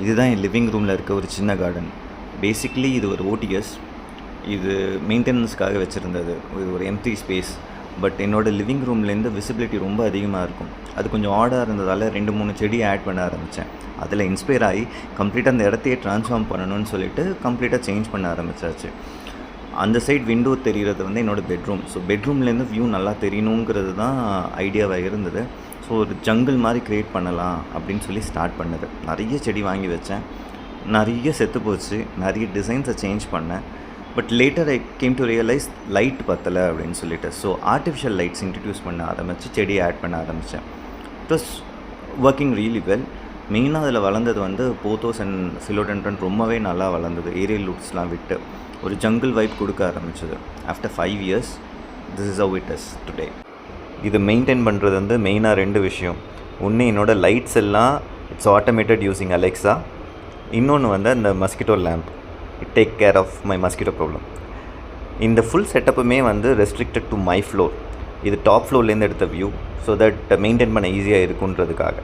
இதுதான் என் லிவிங் ரூமில் இருக்க ஒரு சின்ன கார்டன். பேசிக்லி இது ஒரு ஓடிஎஸ். இது மெயின்டெனன்ஸ்க்காக வச்சுருந்தது. இது ஒரு எம்ப்டி ஸ்பேஸ். பட் என்னோடய லிவிங் ரூம்லேருந்து விசிபிலிட்டி ரொம்ப அதிகமாக இருக்கும். அது கொஞ்சம் ஆடாக இருந்ததால் 2-3 செடி ஆட் பண்ண ஆரம்பித்தேன். அதில் இன்ஸ்பயர் ஆகி கம்ப்ளீட்டாக அந்த இடத்தையே ட்ரான்ஸ்ஃபார்ம் பண்ணணும்னு சொல்லிட்டு கம்ப்ளீட்டாக சேஞ்ச் பண்ண ஆரம்பித்தாச்சு. அந்த சைட் விண்டோ தெரிகிறது வந்து என்னோடய பெட்ரூம். ஸோ பெட்ரூம்லேருந்து வியூ நல்லா தெரியணுங்கிறது தான் ஐடியாவாக இருந்தது. ஸோ ஒரு ஜங்கிள் மாதிரி க்ரியேட் பண்ணலாம் அப்படின்னு சொல்லி ஸ்டார்ட் பண்ணது. நிறைய செடி வாங்கி வச்சேன். நிறைய செத்து போச்சு. நிறைய டிசைன்ஸை சேஞ்ச் பண்ணேன். But later I came to realise light பத்தலை அப்படின்னு சொல்லிட்டு. ஸோ ஆர்டிஃபிஷியல் லைட்ஸ் இன்ட்ரடியூஸ் பண்ண ஆரம்பித்து செடியை ஆட் பண்ண ஆரம்பித்தேன். It was working really well. மெயினாக அதில் வளர்ந்தது வந்து போத்தோஸ் அண்ட் ஃபிலோடென்ட்ரன் ரொம்பவே நல்லா வளர்ந்தது. ஏரியல் ரூட்ஸ்லாம் விட்டு ஒரு ஜங்கிள் வைப் கொடுக்க ஆரம்பிச்சது. After 5 years this is how it is today. இது மெயின்டைன் பண்ணுறது வந்து மெயினாக 2 விஷயம். ஒன்று என்னோடய லைட்ஸ் எல்லாம் இட்ஸ் ஆட்டோமேட்டட் யூஸிங் அலெக்ஸா. இன்னொன்று வந்து அந்த mosquito lamp. It take care of my mosquito problem. இந்த ஃபுல் செட்டப்புமே வந்து ரெஸ்ட்ரிக்டட் டு மை ஃப்ளோர். இது டாப் ஃப்ளோர்லேருந்து எடுத்த வியூ. ஸோ தட் மெயின்டைன் பண்ண ஈஸியாக இருக்குன்றதுக்காக.